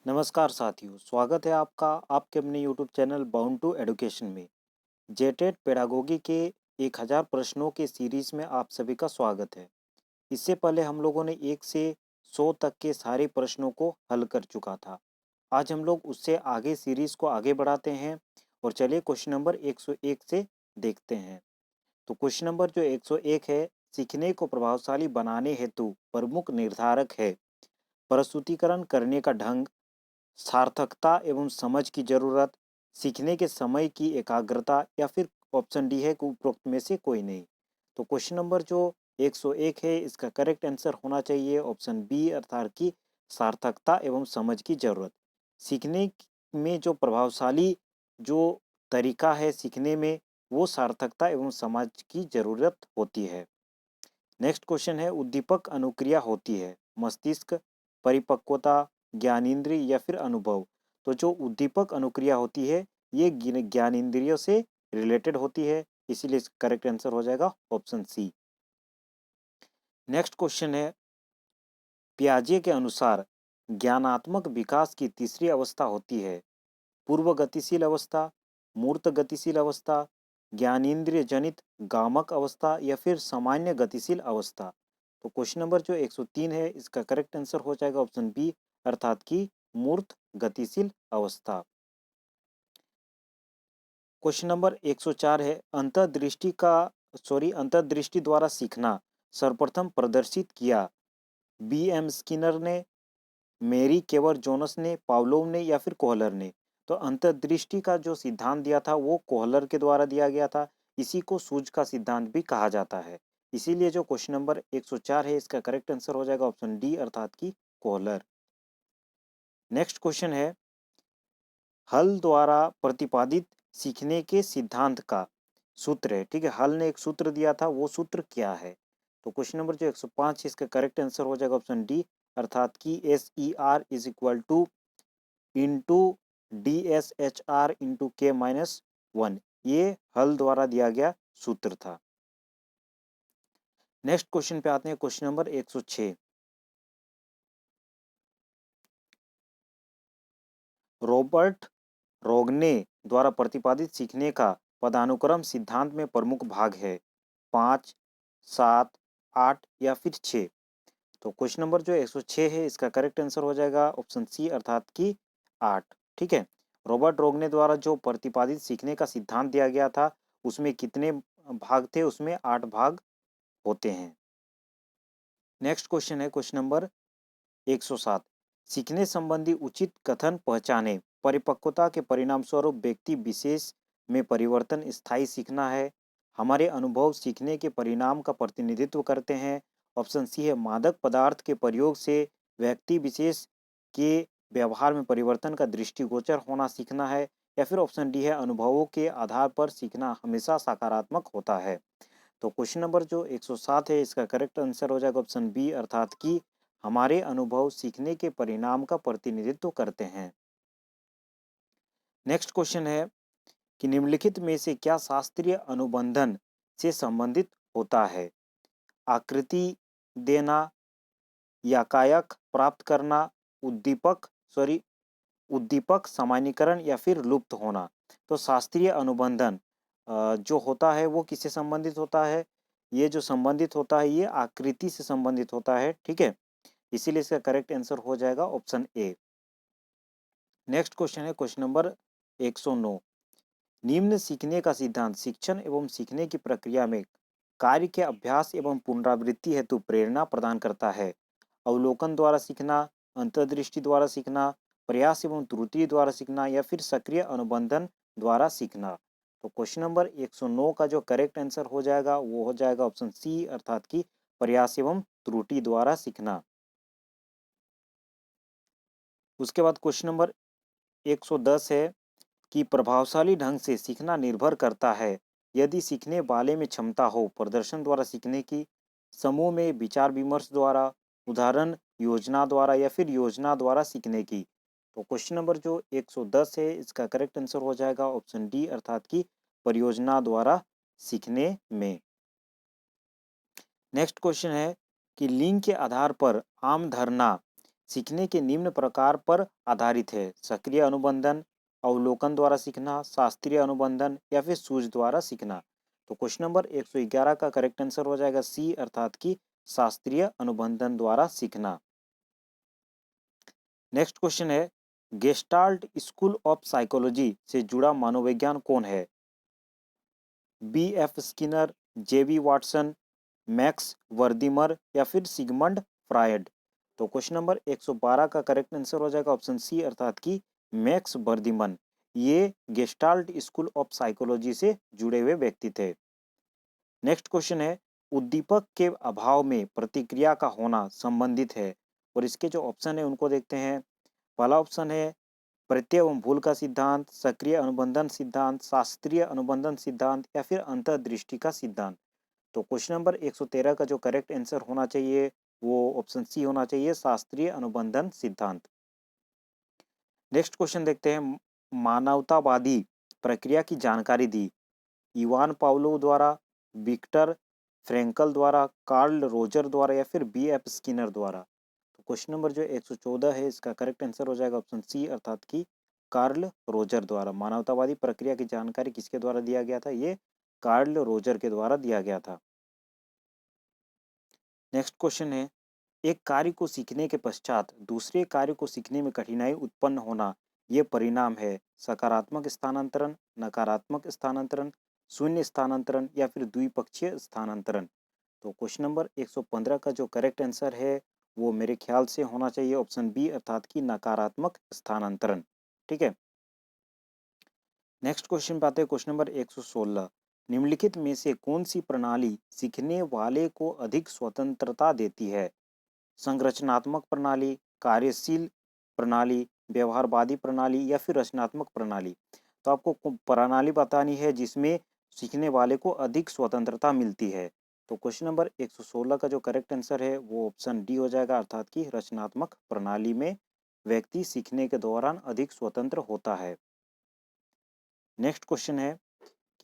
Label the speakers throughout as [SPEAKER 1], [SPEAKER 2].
[SPEAKER 1] नमस्कार साथियों, स्वागत है आपका आपके अपने YouTube channel bound to education में। जेटेट पेडागोगी के 1000 प्रश्नों के सीरीज में आप सभी का स्वागत है। इससे पहले हम लोगों ने 1 से 100 तक के सारे प्रश्नों को हल कर चुका था। आज हम लोग उससे आगे सीरीज को आगे बढ़ाते हैं और चलिए क्वेश्चन नंबर 101 से देखते हैं। तो क्वेश्चन नंबर जो 101 है, सीखने को प्रभावशाली बनाने हेतु प्रमुख निर्धारक है प्रस्तुतिकरण करने का ढंग, सार्थकता एवं समझ की जरूरत, सीखने के समय की एकाग्रता या फिर ऑप्शन डी है कि उपरोक्त में से कोई नहीं। तो क्वेश्चन नंबर जो 101 है, इसका करेक्ट आंसर होना चाहिए ऑप्शन बी अर्थात की सार्थकता एवं समझ की जरूरत। सीखने में जो प्रभावशाली जो तरीका है सीखने में, वो सार्थकता एवं समझ की जरूरत होती है। नेक्स्ट क्वेश्चन है, उद्दीपक अनुक्रिया होती है मस्तिष्क, परिपक्वता, ज्ञानेंद्रिय या फिर अनुभव। तो जो उद्दीपक अनुक्रिया होती है ये ज्ञानेंद्रियों से रिलेटेड होती है, इसीलिए इसका करेक्ट आंसर हो जाएगा ऑप्शन सी। नेक्स्ट क्वेश्चन है, पियाजे के अनुसार ज्ञानात्मक विकास की तीसरी अवस्था होती है पूर्व गतिशील अवस्था, मूर्त गतिशील अवस्था, ज्ञानेंद्रिय जनित गामक अवस्था या फिर सामान्य गतिशील अवस्था। तो क्वेश्चन नंबर जो 103 है, इसका करेक्ट आंसर हो जाएगा ऑप्शन बी अर्थात की मूर्त गतिशील अवस्था। क्वेश्चन नंबर 104 है, अंतर्दृष्टि द्वारा सीखना सर्वप्रथम प्रदर्शित किया बी एम स्किनर ने, मेरी केवर जोनस ने, पावलोव ने या फिर कोहलर ने। तो अंतर्दृष्टि का जो सिद्धांत दिया था वो कोहलर के द्वारा दिया गया था। इसी को सूझ का सिद्धांत भी कहा जाता है। इसीलिए जो क्वेश्चन नंबर 104 है, इसका करेक्ट आंसर हो जाएगा ऑप्शन डी अर्थात की कोहलर। नेक्स्ट क्वेश्चन है, हल द्वारा प्रतिपादित सीखने के सिद्धांत का सूत्र है। ठीक है, हल ने एक सूत्र दिया था, वो सूत्र क्या है? तो क्वेश्चन नंबर जो 105 है, इसका करेक्ट आंसर हो जाएगा ऑप्शन डी अर्थात की SER is equal two into DSHR into K-1। ये हल द्वारा दिया गया सूत्र था। नेक्स्ट क्वेश्चन पे आते हैं, क्वेश्चन नंबर 106। रॉबर्ट रोगने द्वारा प्रतिपादित सीखने का पदानुक्रम सिद्धांत में प्रमुख भाग है 5, 7, 8 या फिर 6। तो क्वेश्चन नंबर जो 106 है, इसका करेक्ट आंसर हो जाएगा ऑप्शन सी अर्थात की 8। ठीक है, रॉबर्ट रोगने द्वारा जो प्रतिपादित सीखने का सिद्धांत दिया गया था उसमें कितने भाग थे? उसमें 8 भाग होते हैं। नेक्स्ट क्वेश्चन है क्वेश्चन नंबर 107। सीखने संबंधी उचित कथन पहचाने। परिपक्वता के परिणाम स्वरूप व्यक्ति विशेष में परिवर्तन स्थायी सीखना है। हमारे अनुभव सीखने के परिणाम का प्रतिनिधित्व करते हैं। ऑप्शन सी है, मादक पदार्थ के प्रयोग से व्यक्ति विशेष के व्यवहार में परिवर्तन का दृष्टिगोचर होना सीखना है। या फिर ऑप्शन डी है, अनुभवों के आधार पर सीखना हमेशा सकारात्मक होता है। तो क्वेश्चन नंबर जो 107 है, इसका करेक्ट आंसर हो जाएगा ऑप्शन बी अर्थात की हमारे अनुभव सीखने के परिणाम का प्रतिनिधित्व करते हैं। नेक्स्ट क्वेश्चन है कि निम्नलिखित में से क्या शास्त्रीय अनुबंधन से संबंधित होता है? आकृति देना, याकायक प्राप्त करना, उद्दीपक सॉरी उद्दीपक सामान्यीकरण या फिर लुप्त होना। तो शास्त्रीय अनुबंधन जो होता है वो किससे संबंधित होता है? ये जो संबंधित होता है ये आकृति से संबंधित होता है। ठीक है, इसीलिए इसका करेक्ट आंसर हो जाएगा ऑप्शन ए। नेक्स्ट क्वेश्चन है क्वेश्चन नंबर 109। निम्न सीखने का सिद्धांत शिक्षण एवं सीखने की प्रक्रिया में कार्य के अभ्यास एवं पुनरावृत्ति हेतु प्रेरणा प्रदान करता है। अवलोकन द्वारा सीखना, अंतर्दृष्टि द्वारा सीखना, प्रयास एवं त्रुटि द्वारा सीखना या फिर सक्रिय अनुबंधन द्वारा सीखना। तो क्वेश्चन नंबर 109 का जो करेक्ट आंसर हो जाएगा वो हो जाएगा ऑप्शन सी अर्थात की प्रयास एवं त्रुटि द्वारा सीखना। उसके बाद क्वेश्चन नंबर 110 है कि प्रभावशाली ढंग से सीखना निर्भर करता है यदि सीखने वाले में क्षमता हो प्रदर्शन द्वारा सीखने की, समूह में विचार विमर्श द्वारा, उदाहरण योजना द्वारा या फिर योजना द्वारा सीखने की। तो क्वेश्चन नंबर जो 110 है, इसका करेक्ट आंसर हो जाएगा ऑप्शन डी अर्थात की परियोजना द्वारा सीखने में। नेक्स्ट क्वेश्चन है कि लिंग के आधार पर आम धारणा सीखने के निम्न प्रकार पर आधारित है: सक्रिय अनुबंधन, अवलोकन द्वारा सीखना, शास्त्रीय अनुबंधन या फिर सूझ द्वारा सीखना। तो क्वेश्चन नंबर 111 का करेक्ट आंसर हो जाएगा सी, अर्थात कि शास्त्रीय अनुबंधन द्वारा सीखना। नेक्स्ट क्वेश्चन है, गेस्टाल्ट स्कूल ऑफ साइकोलॉजी से जुड़ा मनोविज्ञान कौन है? बी एफ स्किनर, जेबी वाटसन, मैक्स वर्दीमर या फिर सिगमंड फ्रायड। तो क्वेश्चन नंबर 112 का करेक्ट आंसर हो जाएगा ऑप्शन सी, अर्थात कि मैक्स वर्दीमन। ये गेस्टाल्ट स्कूल ऑफ साइकोलॉजी से जुड़े हुए व्यक्ति थे। नेक्स्ट क्वेश्चन है, उद्दीपक के अभाव में प्रतिक्रिया का होना संबंधित है, और इसके जो ऑप्शन है उनको देखते हैं। पहला ऑप्शन है प्रत्यय एवं भूल का सिद्धांत, सक्रिय अनुबंधन सिद्धांत, शास्त्रीय अनुबंधन सिद्धांत या फिर अंतर्दृष्टि का सिद्धांत। तो क्वेश्चन नंबर 113 का जो करेक्ट आंसर होना चाहिए वो ऑप्शन सी होना चाहिए, शास्त्रीय अनुबंधन सिद्धांत। नेक्स्ट क्वेश्चन देखते हैं, मानवतावादी प्रक्रिया की जानकारी दी इवान पावलोव द्वारा, विक्टर फ्रैंकल द्वारा, कार्ल रोजर द्वारा या फिर बी एफ स्किनर द्वारा। तो क्वेश्चन नंबर जो 114 है इसका करेक्ट आंसर हो जाएगा ऑप्शन सी, अर्थात कि कार्ल रोजर द्वारा। मानवतावादी प्रक्रिया की जानकारी किसके द्वारा दिया गया था? ये कार्ल रोजर के द्वारा दिया गया था। नेक्स्ट क्वेश्चन है, एक कार्य को सीखने के पश्चात दूसरे कार्य को सीखने में कठिनाई उत्पन्न होना, ये परिणाम है सकारात्मक स्थानांतरण, नकारात्मक स्थानांतरण, शून्य स्थानांतरण या फिर द्विपक्षीय स्थानांतरण। तो क्वेश्चन नंबर 115 का जो करेक्ट आंसर है वो मेरे ख्याल से होना चाहिए ऑप्शन बी, अर्थात कि नकारात्मक स्थानांतरण। ठीक है। नेक्स्ट क्वेश्चन पे आते हैं, क्वेश्चन नंबर 116। निम्नलिखित में से कौन सी प्रणाली सीखने वाले को अधिक स्वतंत्रता देती है? संरचनात्मक प्रणाली, कार्यशील प्रणाली, व्यवहारवादी प्रणाली या फिर रचनात्मक प्रणाली। तो आपको प्रणाली बतानी है जिसमें सीखने वाले को अधिक स्वतंत्रता मिलती है। तो क्वेश्चन नंबर 116 का जो करेक्ट आंसर है वो ऑप्शन डी हो जाएगा, अर्थात कि रचनात्मक प्रणाली में व्यक्ति सीखने के दौरान अधिक स्वतंत्र होता है। नेक्स्ट क्वेश्चन है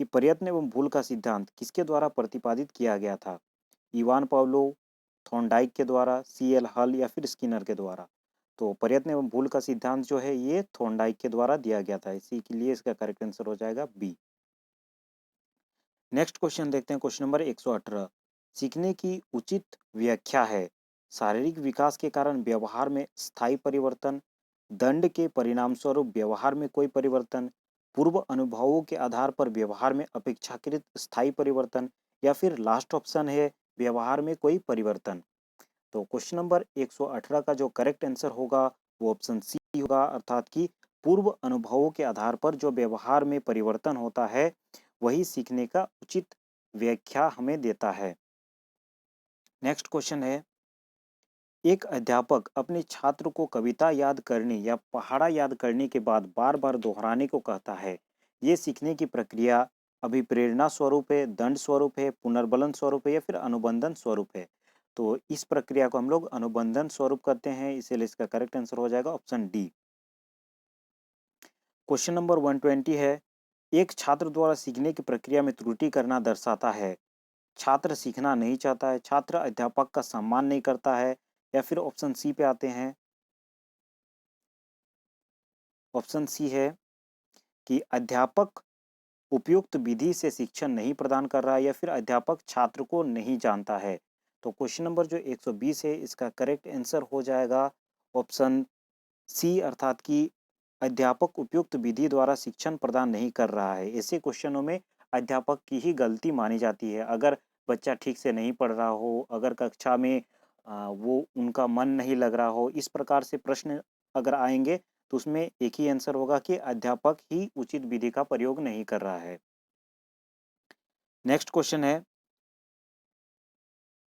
[SPEAKER 1] कि प्रयत्न एवं भूल का सिद्धांत किसके द्वारा प्रतिपादित किया गया था? इवान पावलोव, थॉर्नडाइक के द्वारा, सी एल हल या फिर स्किनर के द्वारा। तो प्रयत्न एवं भूल का सिद्धांत जो है ये थॉर्नडाइक के द्वारा दिया गया था, इसी के लिए इसका करेक्ट आंसर हो जाएगा बी। नेक्स्ट क्वेश्चन देखते हैं, क्वेश्चन नंबर 118। सीखने की उचित व्याख्या है शारीरिक विकास के कारण व्यवहार में स्थायी परिवर्तन, दंड के परिणाम स्वरूप व्यवहार में कोई परिवर्तन, पूर्व अनुभवों के आधार पर व्यवहार में अपेक्षाकृत स्थायी परिवर्तन या फिर लास्ट ऑप्शन है व्यवहार में कोई परिवर्तन। तो क्वेश्चन नंबर 118 का जो करेक्ट आंसर होगा वो ऑप्शन सी होगा, अर्थात कि पूर्व अनुभवों के आधार पर जो व्यवहार में परिवर्तन होता है वही सीखने का उचित व्याख्या हमें देता है। नेक्स्ट क्वेश्चन है, एक अध्यापक अपने छात्र को कविता याद करने या पहाड़ा याद करने के बाद बार बार दोहराने को कहता है। ये सीखने की प्रक्रिया अभिप्रेरणा स्वरूप है, दंड स्वरूप है, पुनर्बलन स्वरूप है या फिर अनुबंधन स्वरूप है? तो इस प्रक्रिया को हम लोग अनुबंधन स्वरूप करते हैं, इसीलिए इसका करेक्ट आंसर हो जाएगा ऑप्शन डी। क्वेश्चन नंबर 120 है, एक छात्र द्वारा सीखने की प्रक्रिया में त्रुटि करना दर्शाता है। छात्र सीखना नहीं चाहता है, छात्र अध्यापक का सम्मान नहीं करता है, या फिर ऑप्शन सी पे आते हैं। ऑप्शन सी है कि अध्यापक उपयुक्त विधि से शिक्षण नहीं प्रदान कर रहा है या फिर अध्यापक छात्र को नहीं जानता है। तो क्वेश्चन नंबर जो 120 है इसका करेक्ट आंसर हो जाएगा ऑप्शन सी, अर्थात कि अध्यापक उपयुक्त विधि द्वारा शिक्षण प्रदान नहीं कर रहा है। ऐसे क्वेश्चनों में अध्यापक की ही गलती मानी जाती है। अगर बच्चा ठीक से नहीं पढ़ रहा हो, अगर कक्षा में वो उनका मन नहीं लग रहा हो, इस प्रकार से प्रश्न अगर आएंगे तो उसमें एक ही आंसर होगा कि अध्यापक ही उचित विधि का प्रयोग नहीं कर रहा है। नेक्स्ट क्वेश्चन है,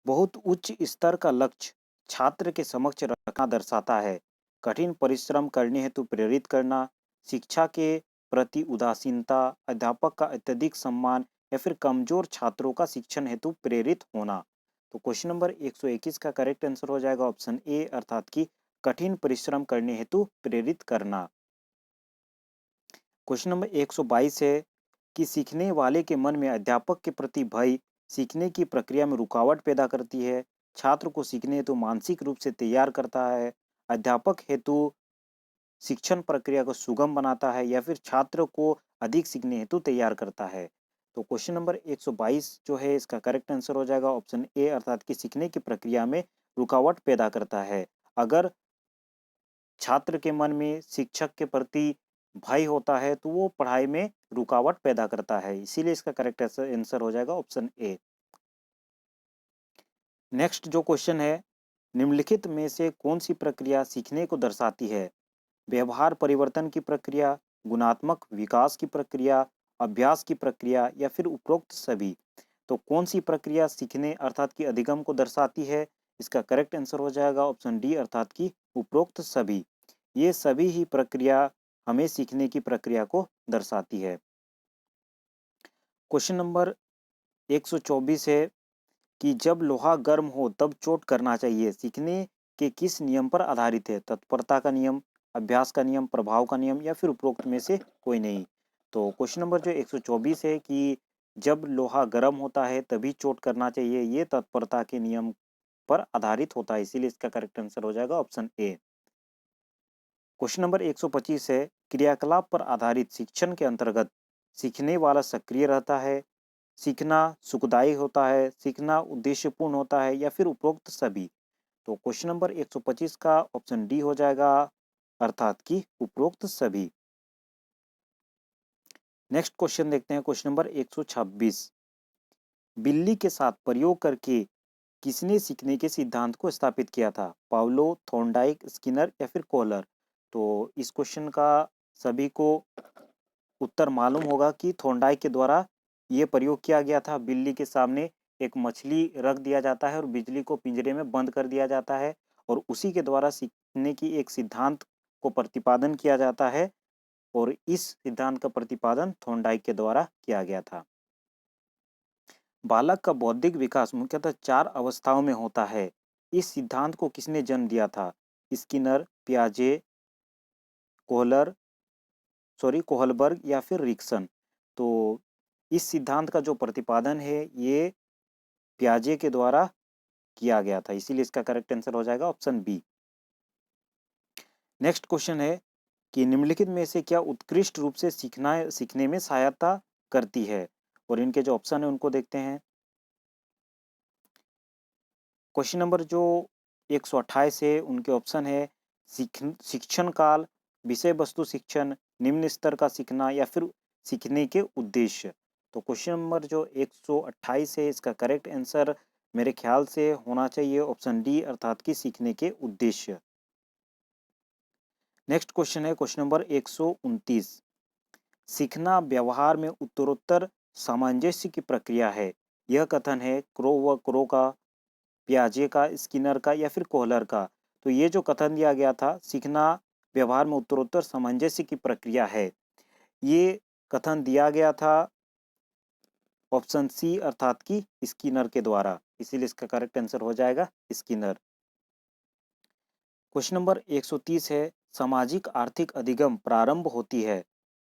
[SPEAKER 1] बहुत उच्च स्तर का लक्ष्य छात्र के समक्ष रखना दर्शाता है। कठिन परिश्रम करने हेतु प्रेरित करना, शिक्षा के प्रति उदासीनता, अध्यापक का अत्यधिक सम्मान या फिर कमजोर छात्रों का शिक्षण हेतु प्रेरित होना। तो क्वेश्चन नंबर 121 का करेक्ट आंसर हो जाएगा ऑप्शन ए, अर्थात कि कठिन परिश्रम करने हेतु प्रेरित करना। क्वेश्चन नंबर 122 है कि सीखने वाले के मन में अध्यापक के प्रति भय सीखने की प्रक्रिया में रुकावट पैदा करती है, छात्र को सीखने हेतु मानसिक रूप से तैयार करता है, अध्यापक हेतु शिक्षण प्रक्रिया को सुगम बनाता है या फिर छात्र को अधिक सीखने हेतु तैयार करता है? तो क्वेश्चन नंबर 122 जो है इसका करेक्ट आंसर हो जाएगा ऑप्शन ए, अर्थात कि सीखने की प्रक्रिया में रुकावट पैदा करता है। अगर छात्र के मन में शिक्षक के प्रति भय होता है तो वो पढ़ाई में रुकावट पैदा करता है, इसीलिए इसका करेक्ट आंसर हो जाएगा ऑप्शन ए। नेक्स्ट जो क्वेश्चन है, निम्नलिखित में से कौन सी प्रक्रिया सीखने को दर्शाती है? व्यवहार परिवर्तन की प्रक्रिया, गुणात्मक विकास की प्रक्रिया, अभ्यास की प्रक्रिया या फिर उपरोक्त सभी? तो कौन सी प्रक्रिया सीखने अर्थात कि अधिगम को दर्शाती है? इसका करेक्ट आंसर हो जाएगा ऑप्शन डी, अर्थात कि उपरोक्त सभी। ये सभी ही प्रक्रिया हमें सीखने की प्रक्रिया को दर्शाती है। क्वेश्चन नंबर 124 है कि जब लोहा गर्म हो तब चोट करना चाहिए, सीखने के किस नियम पर आधारित है? तत्परता का नियम, अभ्यास का नियम, प्रभाव का नियम या फिर उपरोक्त में से कोई नहीं? तो क्वेश्चन नंबर जो 124 है कि जब लोहा गर्म होता है तभी चोट करना चाहिए, ये तत्परता के नियम पर आधारित होता है, इसीलिए इसका करेक्ट आंसर हो जाएगा ऑप्शन ए। क्वेश्चन नंबर 125 है, क्रियाकलाप पर आधारित शिक्षण के अंतर्गत सीखने वाला सक्रिय रहता है, सीखना सुखदायी होता है, सीखना उद्देश्यपूर्ण होता है या फिर उपरोक्त सभी? तो क्वेश्चन नंबर 125 का ऑप्शन डी हो जाएगा, अर्थात कि उपरोक्त सभी। नेक्स्ट क्वेश्चन देखते हैं, क्वेश्चन नंबर 126। बिल्ली के साथ प्रयोग करके किसने सीखने के सिद्धांत को स्थापित किया था? पावलो, थॉर्नडाइक, स्किनर या फिर कोहलर? तो इस क्वेश्चन का सभी को उत्तर मालूम होगा कि थॉर्नडाइक के द्वारा ये प्रयोग किया गया था। बिल्ली के सामने एक मछली रख दिया जाता है और बिजली को पिंजरे में बंद कर दिया जाता है और उसी के द्वारा सीखने की एक सिद्धांत को प्रतिपादन किया जाता है और इस सिद्धांत का प्रतिपादन थॉर्नडाइक के द्वारा किया गया था। बालक का बौद्धिक विकास मुख्यतः 4 अवस्थाओं में होता है। इस सिद्धांत को किसने जन्म दिया था? स्किनर, पियाजे, कोहलर कोहलबर्ग या फिर रिक्सन? तो इस सिद्धांत का जो प्रतिपादन है ये पियाजे के द्वारा किया गया था, इसीलिए इसका करेक्ट आंसर हो जाएगा ऑप्शन बी। नेक्स्ट क्वेश्चन है कि निम्नलिखित में से क्या उत्कृष्ट रूप से सीखने में सहायता करती है? और इनके जो ऑप्शन है उनको देखते हैं। क्वेश्चन नंबर जो 128 है उनके ऑप्शन है शिक्षण काल, विषय वस्तु शिक्षण, निम्न स्तर का सीखना या फिर सीखने के उद्देश्य? तो क्वेश्चन नंबर जो 128 है इसका करेक्ट आंसर मेरे ख्याल से होना चाहिए ऑप्शन डी, अर्थात कि सीखने के उद्देश्य। नेक्स्ट क्वेश्चन है क्वेश्चन नंबर 129। सीखना व्यवहार में उत्तरोत्तर सामंजस्य की प्रक्रिया है, यह कथन है क्रो का, पियाजे का, स्किनर का या फिर कोहलर का? तो ये जो कथन दिया गया था, सीखना व्यवहार में उत्तरोत्तर सामंजस्य की प्रक्रिया है, ये कथन दिया गया था ऑप्शन सी, अर्थात कि स्किनर के द्वारा, इसीलिए इसका करेक्ट आंसर हो जाएगा स्किनर। क्वेश्चन नंबर 130 है, सामाजिक आर्थिक अधिगम प्रारंभ होती है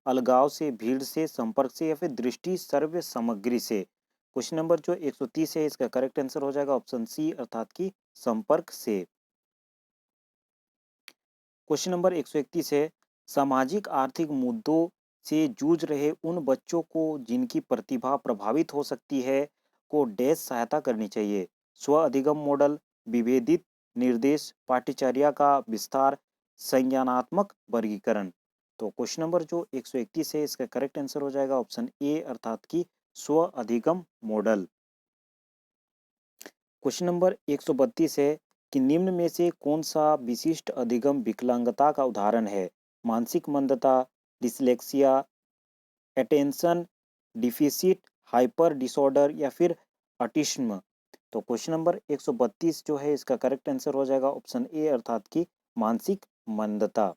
[SPEAKER 1] अलगाव से, भीड़ से, संपर्क से या फिर दृष्टि श्रव्य सामग्री से? क्वेश्चन नंबर जो 130 है इसका करेक्ट आंसर हो जाएगा ऑप्शन सी, अर्थात कि संपर्क से। क्वेश्चन नंबर 131 है, सामाजिक आर्थिक मुद्दों से जूझ रहे उन बच्चों को जिनकी प्रतिभा प्रभावित हो सकती है को डैश सहायता करनी चाहिए? स्व अधिगम मॉडल, विभेदित निर्देश, पाठ्यचर्या का विस्तार, संज्ञानात्मक वर्गीकरण? तो क्वेश्चन नंबर जो 131 है इसका करेक्ट आंसर हो जाएगा ऑप्शन ए, अर्थात कि स्व अधिगम मॉडल। क्वेश्चन नंबर 132 है कि निम्न में से कौन सा विशिष्ट अधिगम विकलांगता का उदाहरण है? मानसिक मंदता, dyslexia, attention deficit hyper disorder या फिर ऑटिज्म? तो क्वेश्चन नंबर 132 जो है इसका करेक्ट आंसर हो जाएगा ऑप्शन ए, अर्थात कि मानसिक मंदता।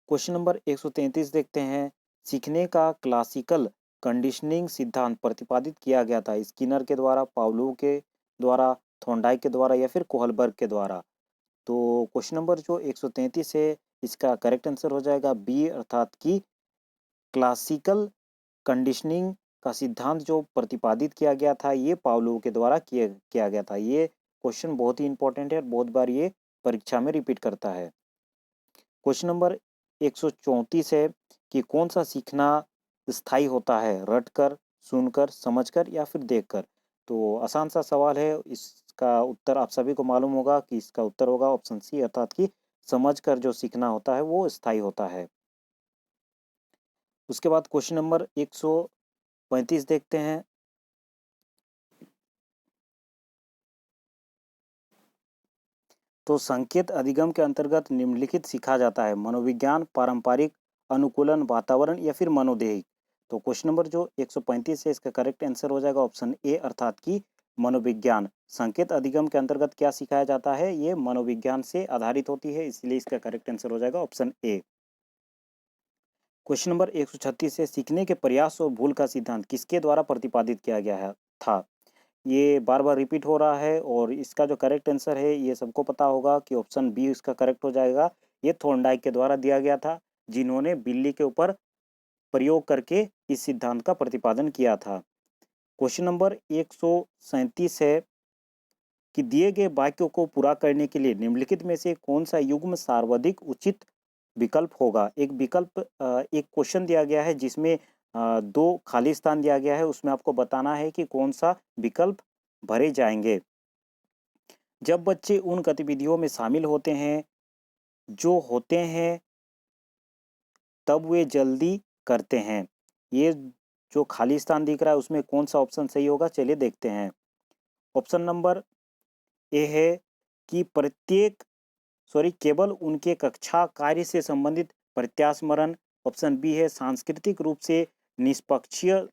[SPEAKER 1] क्वेश्चन नंबर 133 देखते हैं, सीखने का क्लासिकल कंडीशनिंग सिद्धांत प्रतिपादित किया गया था स्किनर के द्वारा, पावलोव के द्वारा, थॉर्नडाइक के द्वारा या फिर कोहलबर्ग के द्वारा? तो क्वेश्चन नंबर जो 133 है इसका करेक्ट आंसर हो जाएगा बी, अर्थात कि क्लासिकल कंडीशनिंग का सिद्धांत जो प्रतिपादित किया गया था ये पावलोव के द्वारा किया गया था। ये क्वेश्चन बहुत ही इंपॉर्टेंट है और बहुत बार ये परीक्षा में रिपीट करता है। क्वेश्चन नंबर 134 है कि कौन सा सीखना स्थायी होता है, रटकर, सुनकर, समझकर या फिर देखकर। तो आसान सा सवाल है, इसका उत्तर आप सभी को मालूम होगा कि इसका उत्तर होगा ऑप्शन सी, अर्थात कि समझकर जो सीखना होता है वो स्थायी होता है। उसके बाद क्वेश्चन नंबर 135 देखते हैं। तो संकेत अधिगम के अंतर्गत निम्नलिखित सीखा जाता है, मनोविज्ञान, पारंपरिक, अनुकूलन, वातावरण या फिर मनोदैहिक। तो क्वेश्चन नंबर जो 135 है इसका करेक्ट आंसर हो जाएगा ऑप्शन ए, अर्थात कि मनोविज्ञान। संकेत अधिगम के अंतर्गत क्या सिखाया जाता है, ये मनोविज्ञान से आधारित होती है, इसलिए इसका करेक्ट आंसर हो जाएगा ऑप्शन ए। क्वेश्चन नंबर 136 है, सीखने के प्रयास और भूल का सिद्धांत किसके द्वारा प्रतिपादित किया गया है था। ये बार बार रिपीट हो रहा है और इसका जो करेक्ट आंसर है ये सबको पता होगा कि ऑप्शन बी इसका करेक्ट हो जाएगा। ये थॉर्नडाइक के द्वारा दिया गया था, जिन्होंने बिल्ली के ऊपर प्रयोग करके इस सिद्धांत का प्रतिपादन किया था। क्वेश्चन नंबर 137 है कि दिए गए वाक्यों को पूरा करने के लिए निम्नलिखित में से कौन सा युग्म सर्वाधिक उचित विकल्प होगा। एक क्वेश्चन दिया गया है जिसमें दो खाली स्थान दिया गया है, उसमें आपको बताना है कि कौन सा विकल्प भरे जाएंगे। जब बच्चे उन गतिविधियों में शामिल होते हैं जो होते हैं तब वे जल्दी करते हैं। ये जो खाली स्थान दिख रहा है उसमें कौन सा ऑप्शन सही होगा, चलिए देखते हैं। ऑप्शन नंबर ए है कि केवल उनके कक्षा कार्य से संबंधित प्रत्यास्मरण। ऑप्शन बी है सांस्कृतिक रूप से निष्पक्षीय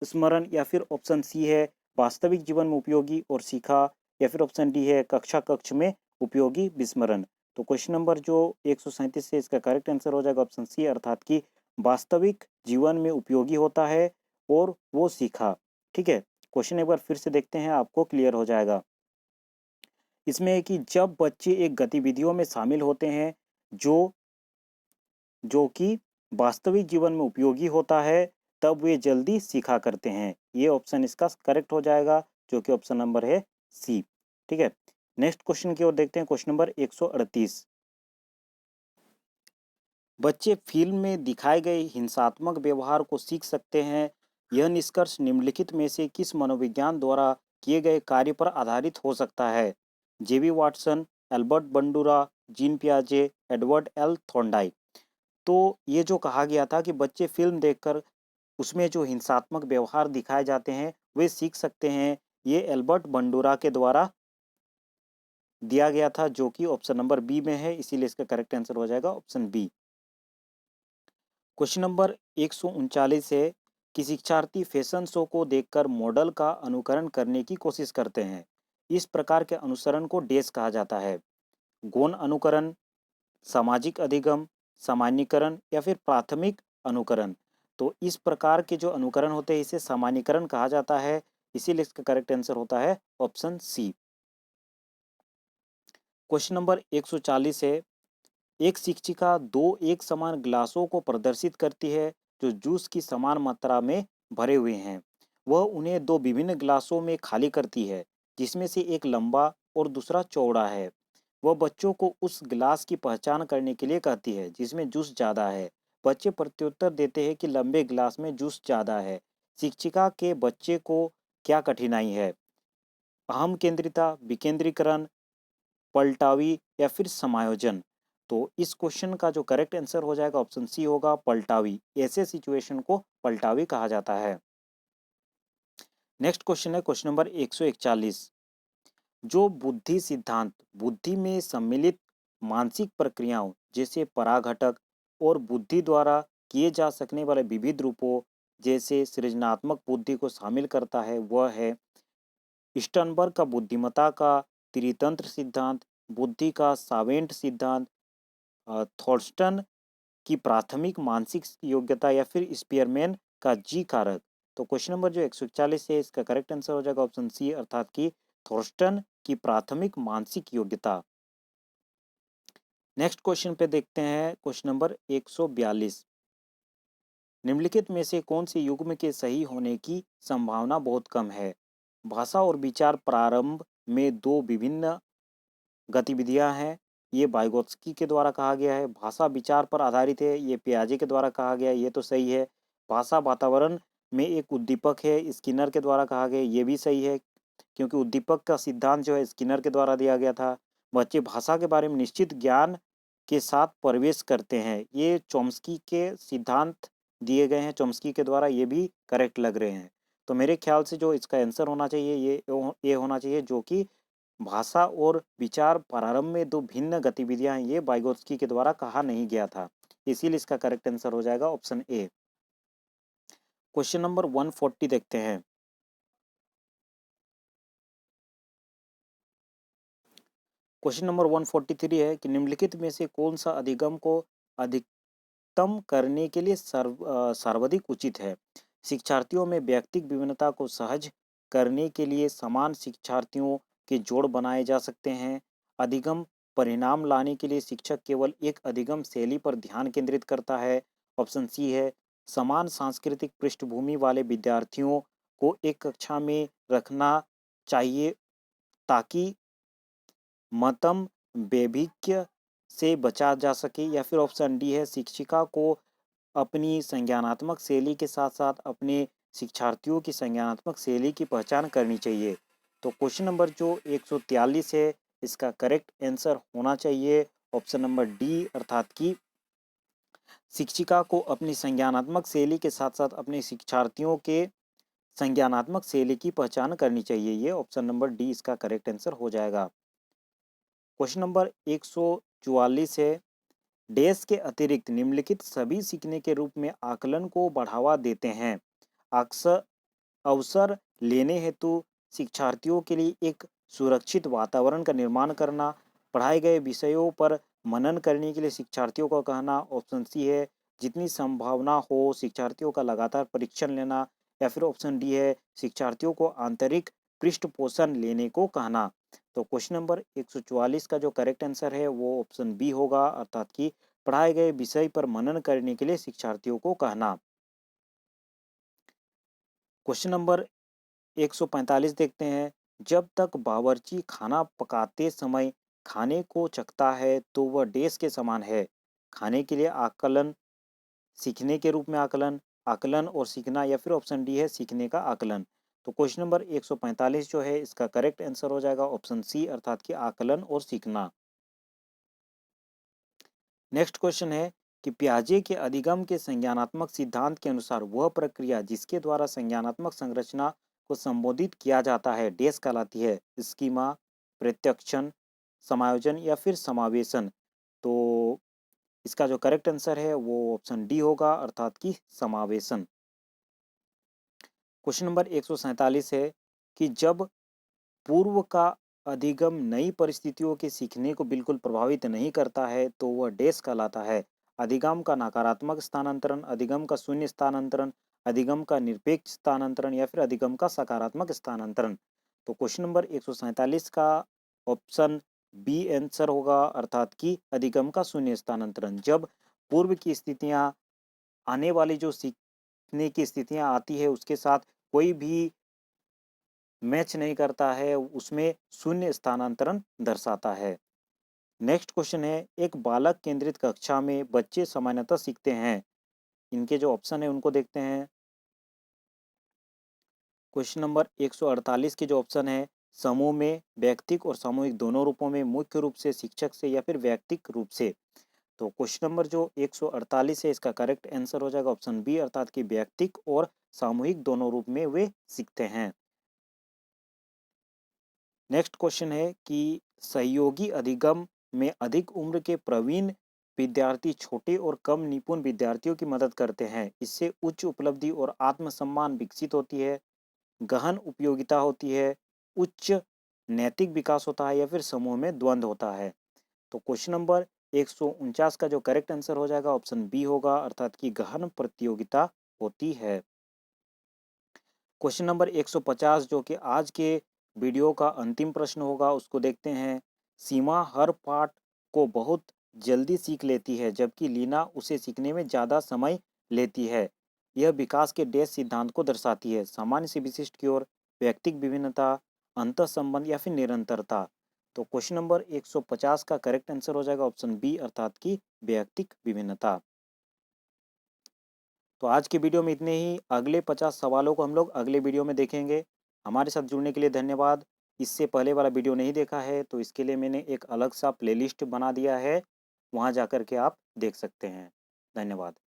[SPEAKER 1] स्मरण, या फिर ऑप्शन सी है वास्तविक जीवन में उपयोगी और सीखा, या फिर ऑप्शन डी है कक्षा कक्ष में उपयोगी विस्मरण। तो क्वेश्चन नंबर जो 137 है इसका करेक्ट आंसर हो जाएगा ऑप्शन सी, अर्थात कि वास्तविक जीवन में उपयोगी होता है और वो सीखा। ठीक है, क्वेश्चन एक बार फिर से देखते हैं, आपको क्लियर हो जाएगा। इसमें है कि जब बच्चे एक गतिविधियों में शामिल होते हैं जो जो कि वास्तविक जीवन में उपयोगी होता है तब वे जल्दी सीखा करते हैं। ये ऑप्शन इसका करेक्ट हो जाएगा, जो कि ऑप्शन नंबर है सी। ठीक है, नेक्स्ट क्वेश्चन की ओर देखते हैं। क्वेश्चन नंबर 138, बच्चे फिल्म में दिखाए गए हिंसात्मक व्यवहार को सीख सकते हैं। यह निष्कर्ष निम्नलिखित में से किस मनोविज्ञान द्वारा किए गए कार्य पर आधारित हो सकता है। JB Watson, Albert Bandura, Jean पियाजे, एडवर्ड एल थॉर्नडाइक। तो ये जो कहा गया था कि बच्चे फिल्म देखकर उसमें जो हिंसात्मक व्यवहार दिखाए जाते हैं वे सीख सकते हैं, ये एल्बर्ट बंडूरा के द्वारा दिया गया था, जो कि ऑप्शन नंबर बी में है, इसीलिए इसका करेक्ट आंसर हो जाएगा ऑप्शन बी। क्वेश्चन नंबर 139 है कि शिक्षार्थी फैशन शो को देखकर मॉडल का अनुकरण करने की कोशिश करते हैं। इस प्रकार के अनुसरण को डैश कहा जाता है, गौण अनुकरण, सामाजिक अधिगम, सामान्यीकरण या फिर प्राथमिक अनुकरण। तो इस प्रकार के जो अनुकरण होते हैं इसे सामान्यीकरण कहा जाता है, इसीलिए इसका करेक्ट आंसर होता है ऑप्शन सी। क्वेश्चन नंबर 140 है, एक शिक्षिका दो एक समान ग्लासों को प्रदर्शित करती है जो जूस की समान मात्रा में भरे हुए हैं। वह उन्हें दो विभिन्न ग्लासों में खाली करती है, जिसमें से एक लंबा और दूसरा चौड़ा है। वह बच्चों को उस गिलास की पहचान करने के लिए कहती है जिसमें जूस ज़्यादा है। बच्चे प्रत्युत्तर देते हैं कि लंबे गिलास में जूस ज़्यादा है। शिक्षिका के बच्चे को क्या कठिनाई है, अहम केंद्रिता, विकेंद्रीकरण, पलटावी या फिर समायोजन। तो इस क्वेश्चन का जो करेक्ट आंसर हो जाएगा ऑप्शन सी होगा, पलटावी। ऐसे सिचुएशन को पलटावी कहा जाता है। नेक्स्ट क्वेश्चन है क्वेश्चन नंबर 141, जो बुद्धि सिद्धांत बुद्धि में सम्मिलित मानसिक प्रक्रियाओं जैसे पराघटक और बुद्धि द्वारा किए जा सकने वाले विविध रूपों जैसे सृजनात्मक बुद्धि को शामिल करता है, वह है स्टर्नबर्ग का बुद्धिमत्ता का त्रितंत्र सिद्धांत, बुद्धि का सावेंट सिद्धांत, थॉर्स्टन की प्राथमिक मानसिक योग्यता, या फिर स्पीयरमैन का जी कारक। तो क्वेश्चन नंबर जो 141 है इसका करेक्ट आंसर हो जाएगा ऑप्शन सी, अर्थात कि थॉर्स्टन की प्राथमिक मानसिक योग्यता। नेक्स्ट क्वेश्चन पे देखते हैं क्वेश्चन नंबर 142, निम्नलिखित में से कौन से युग्म के सही होने की संभावना बहुत कम है। भाषा और विचार प्रारंभ में दो विभिन्न गतिविधियां हैं, ये वाइगोत्स्की के द्वारा कहा गया है। भाषा विचार पर आधारित है, ये पियाजे के द्वारा कहा गया है, ये तो सही है। भाषा वातावरण में एक उद्दीपक है, स्किनर के द्वारा कहा गया, ये भी सही है, क्योंकि उद्दीपक का सिद्धांत जो है स्किनर के द्वारा दिया गया था। बच्चे भाषा के बारे में निश्चित ज्ञान के साथ प्रवेश करते हैं, ये चॉम्स्की के सिद्धांत दिए गए हैं चॉम्स्की के द्वारा, ये भी करेक्ट लग रहे हैं। तो मेरे ख्याल से जो इसका आंसर होना चाहिए ये होना चाहिए, जो कि भाषा और विचार प्रारंभ में दो भिन्न गतिविधियां हैं, ये वाइगोत्स्की के द्वारा कहा नहीं गया था, इसीलिए इसका करेक्ट आंसर हो जाएगा ऑप्शन ए। क्वेश्चन नंबर 140 देखते हैं। क्वेश्चन नंबर 143 है कि निम्नलिखित में से कौन सा अधिगम को अधिकतम करने के लिए सर्वाधिक उचित है। शिक्षार्थियों में व्यक्तिगत विभिन्नता को सहज करने के लिए समान शिक्षार्थियों के जोड़ बनाए जा सकते हैं। अधिगम परिणाम लाने के लिए शिक्षक केवल एक अधिगम शैली पर ध्यान केंद्रित करता है। ऑप्शन सी है समान सांस्कृतिक पृष्ठभूमि वाले विद्यार्थियों को एक कक्षा में रखना चाहिए ताकि मतम वैभिक्य से बचा जा सके। या फिर ऑप्शन डी है शिक्षिका को अपनी संज्ञानात्मक शैली के साथ साथ अपने शिक्षार्थियों की संज्ञानात्मक शैली की पहचान करनी चाहिए। तो क्वेश्चन नंबर जो 143 है, इसका करेक्ट आंसर होना चाहिए ऑप्शन नंबर डी, अर्थात कि शिक्षिका को अपनी संज्ञानात्मक शैली के साथ साथ अपने शिक्षार्थियों के संज्ञानात्मक शैली की पहचान करनी चाहिए। ये ऑप्शन नंबर डी इसका करेक्ट आंसर हो जाएगा। क्वेश्चन नंबर 144 है डैश के अतिरिक्त निम्नलिखित सभी सीखने के रूप में आकलन को बढ़ावा देते हैं। अक्सर अवसर लेने हेतु शिक्षार्थियों के लिए एक सुरक्षित वातावरण का निर्माण करना, पढ़ाए गए विषयों पर मनन करने के लिए शिक्षार्थियों को कहना। ऑप्शन सी है जितनी संभावना हो शिक्षार्थियों का लगातार परीक्षण लेना। या फिर ऑप्शन डी है शिक्षार्थियों को आंतरिक पृष्ठपोषण लेने को कहना। तो क्वेश्चन नंबर 144 का जो करेक्ट आंसर है वो ऑप्शन बी होगा, अर्थात कि पढ़ाए गए विषय पर मनन करने के लिए शिक्षार्थियों को कहना। क्वेश्चन नंबर 145 देखते हैं। जब तक बावर्ची खाना पकाते समय खाने को चखता है तो वह डैश के समान है। खाने के लिए आकलन, सीखने के रूप में आकलन, आकलन और सीखना, या फिर ऑप्शन डी है सीखने का आकलन। तो क्वेश्चन नंबर 145 जो है इसका करेक्ट आंसर हो जाएगा ऑप्शन सी, अर्थात कि आकलन और सीखना। नेक्स्ट क्वेश्चन है कि पियाजे के अधिगम के संज्ञानात्मक सिद्धांत के अनुसार वह प्रक्रिया जिसके द्वारा संज्ञानात्मक संरचना को संबोधित किया जाता है डैश कहलाती है। स्कीमा, प्रत्यक्षण, समायोजन या फिर समावेशन। तो इसका जो करेक्ट आंसर है वो ऑप्शन डी होगा, अर्थात कि समावेशन। क्वेश्चन नंबर 147 है कि जब पूर्व का अधिगम नई परिस्थितियों के सीखने को बिल्कुल प्रभावित नहीं करता है तो वह डैश कहलाता है। अधिगम का नकारात्मक स्थानांतरण, अधिगम का शून्य स्थानांतरण, अधिगम का निरपेक्ष स्थानांतरण या फिर अधिगम का सकारात्मक स्थानांतरण। तो क्वेश्चन नंबर 147 का ऑप्शन बी आंसर होगा, अर्थात कि अधिगम का शून्य स्थानांतरण। जब पूर्व की स्थितियां आने वाली जो सीखने की स्थितियां आती है उसके साथ कोई भी मैच नहीं करता है, उसमें शून्य स्थानांतरण दर्शाता है। नेक्स्ट क्वेश्चन है एक बालक केंद्रित कक्षा में बच्चे सामान्यतः सीखते हैं। इनके जो ऑप्शन है उनको देखते हैं। क्वेश्चन नंबर 148 के जो ऑप्शन है समूह में, व्यक्तिक और सामूहिक दोनों रूपों में, मुख्य रूप से शिक्षक से या फिर व्यक्तिक रूप से। तो क्वेश्चन नंबर जो 148 है इसका करेक्ट आंसर हो जाएगा ऑप्शन बी, अर्थात कि व्यक्तिक और सामूहिक दोनों रूप में वे सीखते हैं। नेक्स्ट क्वेश्चन है कि सहयोगी अधिगम में अधिक उम्र के प्रवीण विद्यार्थी छोटे और कम निपुण विद्यार्थियों की मदद करते हैं। इससे उच्च उपलब्धि और आत्मसम्मान विकसित होती है, गहन उपयोगिता होती है, उच्च नैतिक विकास होता है या फिर समूह में द्वंद्व होता है। तो क्वेश्चन नंबर 149 का जो करेक्ट आंसर हो जाएगा ऑप्शन बी होगा, अर्थात कि गहन प्रतियोगिता होती है। क्वेश्चन नंबर 150 जो कि आज के वीडियो का अंतिम प्रश्न होगा उसको देखते हैं। सीमा हर पाठ को बहुत जल्दी सीख लेती है जबकि लीना उसे सीखने में ज़्यादा समय लेती है। यह विकास के डैश सिद्धांत को दर्शाती है। सामान्य से विशिष्ट की ओर, व्यक्तिक विभिन्नता, अंतः संबंध या फिर निरंतरता। तो क्वेश्चन नंबर 150 का करेक्ट आंसर हो जाएगा ऑप्शन बी अर्थात की वैयक्तिक विभिन्नता। तो आज की वीडियो में इतने ही। अगले 50 सवालों को हम लोग अगले वीडियो में देखेंगे। हमारे साथ जुड़ने के लिए धन्यवाद। इससे पहले वाला वीडियो नहीं देखा है तो इसके लिए मैंने एक अलग सा प्लेलिस्ट बना दिया है, वहाँ जा कर के आप देख सकते हैं। धन्यवाद।